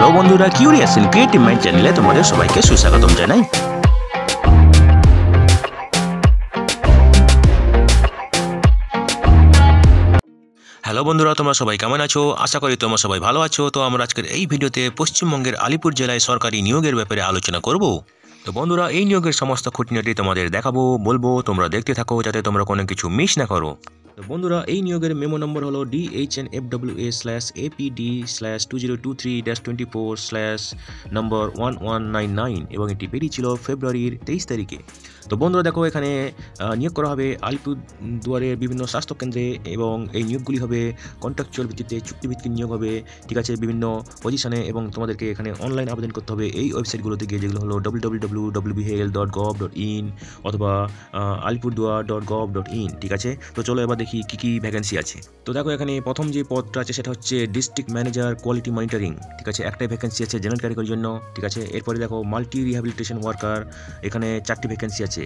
Hello বন্ধুরা, curious and creative mind চ্যানেলে তোমাদের সবাইকে সুস্বাগতম জানাই। হ্যালো বন্ধুরা, তোমরা সবাই কেমন আছো? আশা করি তোমরা সবাই ভালো আছো। তো আমরা আজকের এই ভিডিওতে পশ্চিমবঙ্গের আলিপুর জেলায় সরকারি নিয়োগের ব্যাপারে আলোচনা করব। তো বন্ধুরা, এই নিয়োগের সমস্ত খুঁটিনাটি তোমাদের দেখাবো, বলবো, তোমরা দেখতে থাকো যাতে তোমরা কোনো কিছু মিস না করো। তো বন্ধুরা, এই নিয়োগের মেমো নম্বর হলো DHNFWA/APD/2023-24/নম্বর 1199 এবং এটি বেরিয়েছিল ফেব্রুয়ারির 23 তারিখে। তো বন্ধুরা দেখো, এখানে নিয়োগ করা হবে আলিপুরদুয়ারের বিভিন্ন স্বাস্থ্যকেন্দ্রে এবং এই নিয়োগগুলি হবে কন্ট্রাকচুয়াল ভিত্তিতে, চুক্তিভিত্তিক নিয়োগ হবে, ঠিক আছে, বিভিন্ন পজিশনে। এবং তোমাদেরকে এখানে অনলাইন আবেদন করতে হবে এই ওয়েবসাইটগুলোতে গিয়ে, যেগুলো হলো www.wbhl.gov.in অথবা alipurduar.gov.in, ঠিক আছে। তো চলো এবার দেখি কী কী ভ্যাকেন্সি আছে। তো দেখো, এখানে প্রথম যে পদটা আছে সেটা হচ্ছে ডিস্ট্রিক্ট ম্যানেজার কোয়ালিটি মনিটরিং, ঠিক আছে, একটাই ভ্যাকেন্সি আছে জেনারেল ক্যাটাগরির জন্য, ঠিক আছে। এরপরে দেখো মাল্টি রিহ্যাবিলিটেশন ওয়ার্কার, এখানে 4টি ভ্যাকেন্সি আছে,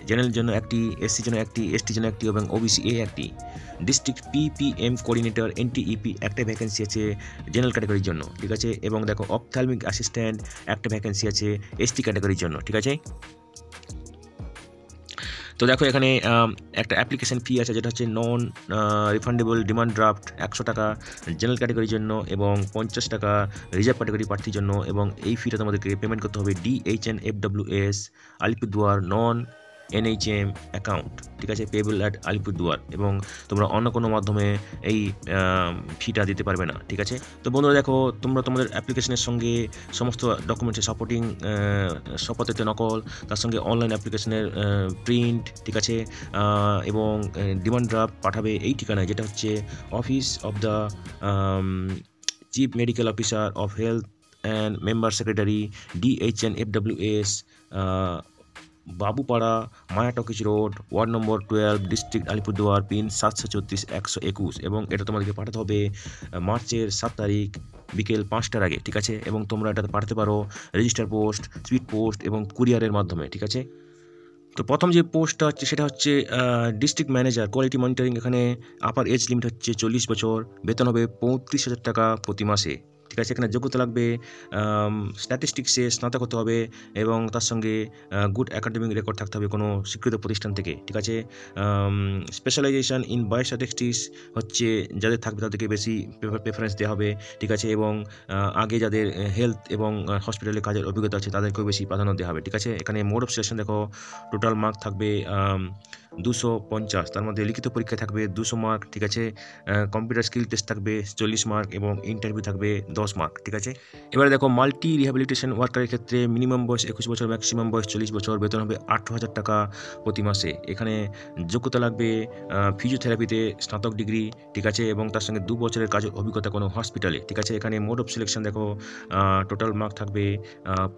জেনারেল জন্য একটি, এসসি জন্য একটি, এসটি জন্য একটি এবং ওবিসি এ একটি। ডিস্ট্রিক্ট পিপিএম কোঅর্ডিনেটর এনটিইপি একটা ভ্যাকেন্সি আছে জেনারেল ক্যাটাগরির জন্য, ঠিক আছে। এবং দেখো অপথ্যালমিক অ্যাসিস্ট্যান্ট একটা ভ্যাকেন্সি আছে এসটি ক্যাটাগরির জন্য, ঠিক আছে। তো দেখো, এখানে একটা অ্যাপ্লিকেশন ফি আছে যেটা হচ্ছে নন রিফান্ডেবল ডিমান্ড ড্রাফট 100 টাকা জেনারেল ক্যাটাগরির জন্য এবং 50 টাকা রিজার্ভ ক্যাটাগরি প্রার্থীর জন্য। এবং এই ফিটা তোমাদেরকে পেমেন্ট করতে হবে DHNFWS আলিপুরদুয়ার নন NHM অ্যাকাউন্ট, ঠিক আছে, পেয়েবল অ্যাট আলিপুরদুয়ার। এবং তোমরা অন্য কোনো মাধ্যমে এই ফিটা দিতে পারবে না, ঠিক আছে। তো বন্ধুরা দেখো, তোমরা তোমাদের অ্যাপ্লিকেশনের সঙ্গে সমস্ত ডকুমেন্টসের সাপোর্টিং শপথের নকল, তার সঙ্গে অনলাইন অ্যাপ্লিকেশনের প্রিন্ট, ঠিক আছে, এবং ডিমান্ড ড্রাফট পাঠাবে এই ঠিকানায়, যেটা হচ্ছে office of the chief medical officer of health and member secretary DHNFWS Babupara, Maya talkies road, ward number 12, district Alipurduar, pin 734-121। এবং এটা তোমাদেরকে পাঠাতে হবে মার্চের 7 তারিখ বিকেল 5টার আগে, ঠিক আছে। এবং তোমরা এটা পাঠাতে পারো রেজিস্টার পোস্ট, স্পিড পোস্ট এবং কুরিয়ারের মাধ্যমে, ঠিক আছে। তো প্রথম যে পোস্টটা হচ্ছে সেটা হচ্ছে ডিস্ট্রিক্ট ম্যানেজার কোয়ালিটি মনিটরিং। এখানে আপার এজ লিমিট হচ্ছে 40 বছর, বেতন হবে 35,000 টাকা প্রতি মাসে, ঠিক আছে। এখানে যোগ্যতা লাগবে স্ট্যাটিস্টিক্সে স্নাতক হতে হবে এবং তার সঙ্গে গুড একাডেমিক রেকর্ড থাকতে হবে কোনো স্বীকৃত প্রতিষ্ঠান থেকে, ঠিক আছে। স্পেশালাইজেশন ইন বায়োস্ট্যাটিস্টিক্স হচ্ছে যাদের থাকবে তাদেরকে বেশি প্রেফারেন্স দেওয়া হবে, ঠিক আছে। এবং আগে যাদের হেলথ এবং হসপিটালে কাজের অভিজ্ঞতা আছে তাদেরকেও বেশি প্রাধান্য দেওয়া হবে, ঠিক আছে। এখানে মোড অফ সিলেকশন দেখো, টোটাল মার্ক থাকবে 250, তার মধ্যে লিখিত পরীক্ষায় থাকবে 200 মার্ক, ঠিক আছে। কম্পিউটার স্কিল টেস্ট থাকবে 40 মার্ক এবং ইন্টারভিউ থাকবে 10 মার্ক, ঠিক আছে। এবারে দেখো মাল্টি রিহ্যাবিলিটেশন ওয়ার্কারের ক্ষেত্রে মিনিমাম বয়স 21 বছর, ম্যাক্সিমাম বয়স 40 বছর, বেতন হবে 18,000 টাকা প্রতি মাসে। এখানে যোগ্যতা লাগবে ফিজিওথেরাপিতে স্নাতক ডিগ্রি, ঠিক আছে, এবং তার সঙ্গে 2 বছরের কাজের অভিজ্ঞতা কোনো হসপিটালে, ঠিক আছে। এখানে মোড অফ সিলেকশন দেখো, টোটাল মার্ক থাকবে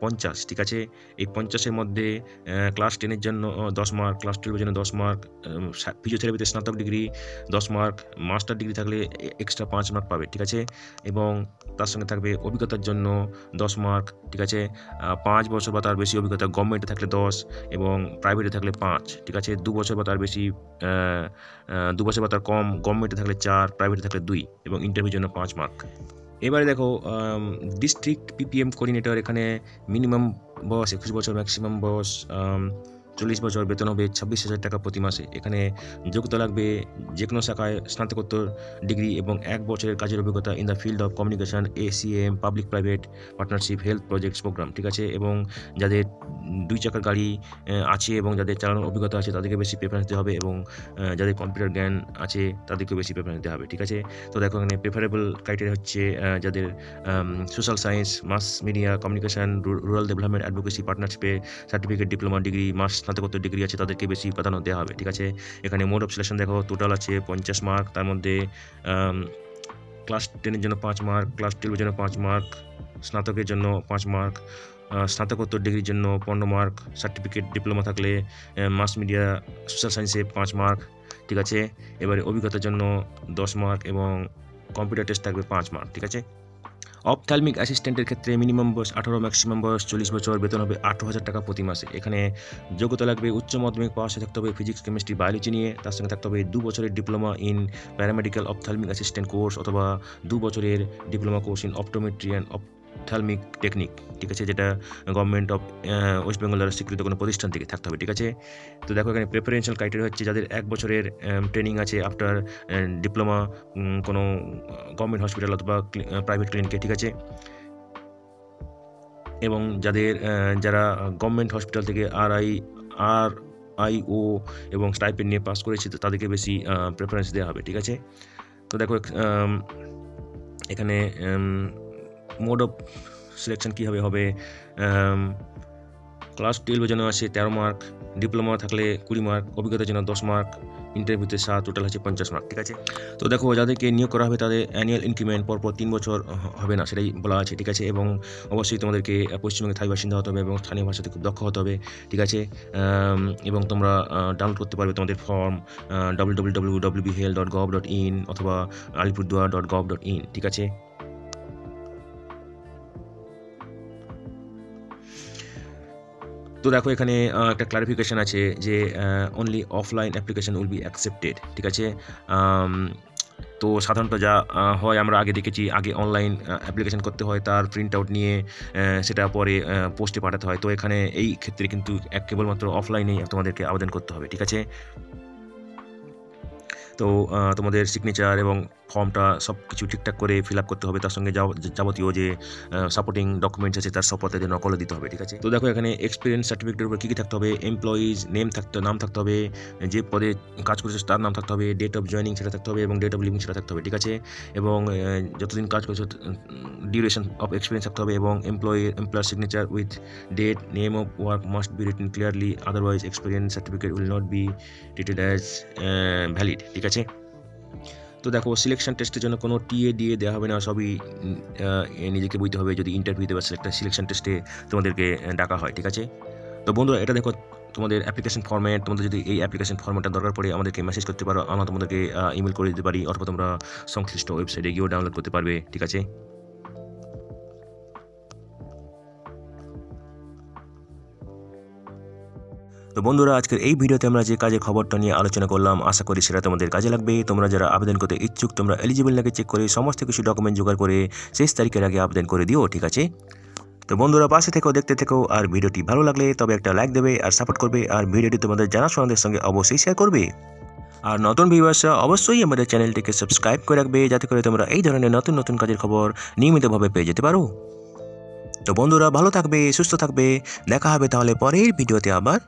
50, ঠিক আছে। এই 50-এর মধ্যে ক্লাস 10-এর জন্য 10 মার্ক, ক্লাস 12-এর জন্য 10 মার্ক, ফিজিওথেরাপিতে স্নাতক ডিগ্রি 10 মার্ক, মাস্টার ডিগ্রি থাকলে এক্সট্রা 5 মার্ক পাবে, ঠিক আছে। এবং তার সঙ্গে থাকবে অভিজ্ঞতার জন্য 10 মার্ক, ঠিক আছে। 5 বছর বা তার বেশি অভিজ্ঞতা গভর্নমেন্টে থাকলে 10 এবং প্রাইভেটে থাকলে 5, ঠিক আছে। 2 বছর বা তার বেশি 2 বছর বা তার কম গভর্নমেন্টে থাকলে 4, প্রাইভেটে থাকলে 2 এবং ইন্টারভিউর জন্য 5 মার্ক। এবারে দেখো ডিস্ট্রিক্ট পিপিএম কোঅর্ডিনেটর, এখানে মিনিমাম বয়স 21 বছর, ম্যাক্সিমাম বয়স 40 বছর, বেতন হবে 26,000 টাকা প্রতি মাসে। এখানে যোগ্যতা লাগবে যে কোনো শাখায় স্নাতকোত্তর ডিগ্রি এবং 1 বছরের কাজের অভিজ্ঞতা in the field of communication, ACM, public private partnership, health projects programme, ঠিক আছে। এবং যাদের 2 চাকার গাড়ি আছে এবং যাদের চালানোর অভিজ্ঞতা আছে তাদেরকে বেশি প্রেফারেন্স দেওয়া হবে এবং যাদের কম্পিউটার জ্ঞান আছে তাদেরকে বেশি প্রেফারেন্স দেওয়া হবে, ঠিক আছে। তো দেখো, এখানে প্রেফারেবল ক্রাইটেরিয়া হচ্ছে যাদের social science, mass media communication, rural development advocacy পার্টনারশিপে সার্টিফিকেট, ডিপ্লোমা ডিগ্রি, স্নাতকোত্তর ডিগ্রি আছে তাদেরকে বেশি প্রাধান্য দেওয়া হবে, ঠিক আছে। এখানে মোড অফ সিলেকশন দেখো, টোটাল আছে 50 মার্ক, তার মধ্যে ক্লাস 10-এর জন্য 5 মার্ক, ক্লাস 12-এর জন্য 5 মার্ক, স্নাতকের জন্য 5 মার্ক, স্নাতকোত্তর ডিগ্রির জন্য 15 মার্ক, সার্টিফিকেট ডিপ্লোমা থাকলে মাস মিডিয়া সোশ্যাল সায়েন্সে 5 মার্ক, ঠিক আছে। এবারে অভিজ্ঞতার জন্য 10 মার্ক এবং কম্পিউটার টেস্ট থাকবে 5 মার্ক, ঠিক আছে। অপথ্যালমিক অ্যাসিস্ট্যান্টের ক্ষেত্রে মিনিমাম বয়স 18, ম্যাক্সিমাম বয়স 40 বছর, বেতন হবে 18,000 টাকা প্রতি মাসে। এখানে যোগ্যতা লাগবে উচ্চ মাধ্যমিক পাশে থাকতে হবে ফিজিক্স, কেমিস্ট্রি, বায়োলজি নিয়ে, তার সঙ্গে থাকতে হবে 2 বছরের diploma in paramedical ophthalmic assistant course অথবা 2 বছরের diploma course in optometry and ophthalmic technique, ঠিক আছে, যেটা গভর্নমেন্ট অফ ওয়েস্ট বেঙ্গল দ্বারা স্বীকৃত কোনো প্রতিষ্ঠান থেকে থাকতে হবে, ঠিক আছে। তো দেখো এখানে প্রেফারেন্সিয়াল ক্রাইটেরিয়া হচ্ছে যাদের 1 বছরের ট্রেনিং আছে আফটার ডিপ্লোমা কোনো গভর্নমেন্ট হসপিটাল অথবা প্রাইভেট ক্লিনিকে, ঠিক আছে, এবং যারা গভর্নমেন্ট হসপিটাল থেকে RIO এবং স্টাইপেন্ড নিয়ে পাস করেছে তাদেরকে বেশি প্রেফারেন্স দেওয়া হবে, ঠিক আছে। তো দেখো এখানে মোড অফ সিলেকশন কীভাবে হবে, ক্লাস 12 জন্য আছে 13 মার্ক, ডিপ্লোমা থাকলে 20 মার্ক, অভিজ্ঞতার জন্য 10 মার্ক, ইন্টারভিউতে 7, টোটাল হচ্ছে 50 মার্ক, ঠিক আছে। তো দেখো যাদেরকে নিয়োগ করা হবে তাদের অ্যানুয়াল ইনক্রিমেন্ট পরপর 3 বছর হবে না, সেটাই বলা আছে, ঠিক আছে। এবং অবশ্যই তোমাদেরকে পশ্চিমবঙ্গে স্থায়ী বাসিন্দা হতে হবে এবং স্থানীয় ভাষাতে খুব দক্ষ হতে হবে, ঠিক আছে। এবং তোমরা ডাউনলোড করতে পারবে তোমাদের ফর্ম www.wbhel.gov.in অথবা alipurduar.gov.in, ঠিক আছে। তো দেখো এখানে একটা ক্লারিফিকেশন আছে যে only offline application will be accepted, ঠিক আছে। তো সাধারণত যা হয় আমরা আগে দেখেছি, আগে অনলাইন অ্যাপ্লিকেশন করতে হয়, তার প্রিন্ট আউট নিয়ে সেটা পরে পোস্টে পাঠাতে হয়। তো এখানে এই ক্ষেত্রে কিন্তু কেবলমাত্র অফলাইনেই তোমাদেরকে আবেদন করতে হবে, ঠিক আছে। তো তোমাদের সিগনেচার এবং ফর্মটা সব কিছু ঠিকঠাক করে ফিল আপ করতে হবে, তার সঙ্গে যাবতীয় যে সাপোর্টিং ডকুমেন্টস আছে তার সপত্রে নকলও দিতে হবে, ঠিক আছে। তো দেখো এখানে এক্সপিরিয়েন্স সার্টিফিকেটের উপর কী কী থাকতে হবে, এমপ্লয়িজ নাম থাকতে হবে, যে পদে কাজ করেছে তার নাম থাকতে হবে, ডেট অফ জয়েনিং সেটা থাকতে হবে এবং ডেট অফ লিভিং সেটা থাকতে হবে, ঠিক আছে। এবং যতদিন কাজ করেছে ডিউরেশন অফ এক্সপিরিয়েন্স থাকতে হবে এবং employer signature with date, name of work must be written clearly, otherwise experience certificate will not be treated as valid, ঠিক আছে। তো দেখো সিলেকশন টেস্টের জন্য কোনো DA দেওয়া হবে না, সবই নিজেকে বুঝতে হবে যদি ইন্টারভিউতে বা সিলেকশন টেস্টে তোমাদেরকে ডাকা হয়, ঠিক আছে। তো বন্ধুরা এটা দেখো তোমাদের অ্যাপ্লিকেশন ফর্ম্যাট, তোমাদের যদি এই অ্যাপ্লিকেশন ফর্ম্যাটটা দরকার পড়ে আমাদেরকে মেসেজ করতে পারো, আমরা তোমাদেরকে ইমেল করে দিতে পারি, অথবা তোমরা সংশ্লিষ্ট ওয়েবসাইটে গিয়েও ডাউনলোড করতে পারবে, ঠিক আছে। তো বন্ধুরা আজকের এই ভিডিওতে আমরা যে কাজের খবরটা নিয়ে আলোচনা করলাম, আশা করি সেটা তোমাদের কাজে লাগবে। তোমরা যারা আবেদন করতে ইচ্ছুক তোমরা এলিজিবল নাকি চেক করে সমস্ত কিছু ডকুমেন্ট জোগাড় করে শেষ তারিখের আগে আবেদন করে দিও, ঠিক আছে। তো বন্ধুরা পাশে থেকেও দেখতে থেকো, আর ভিডিওটি ভালো লাগলে তবে একটা লাইক দেবে আর সাপোর্ট করবে, আর ভিডিওটি তোমাদের জানাশোনাদের সঙ্গে অবশ্যই শেয়ার করবে। আর নতুন ভিউয়ার্সরা অবশ্যই আমাদের চ্যানেলটিকে সাবস্ক্রাইব করে রাখবে, যাতে করে তোমরা এই ধরনের নতুন নতুন কাজের খবর নিয়মিতভাবে পেয়ে যেতে পারো। তো বন্ধুরা ভালো থাকবে, সুস্থ থাকবে, দেখা হবে তাহলে পরের ভিডিওতে আবার।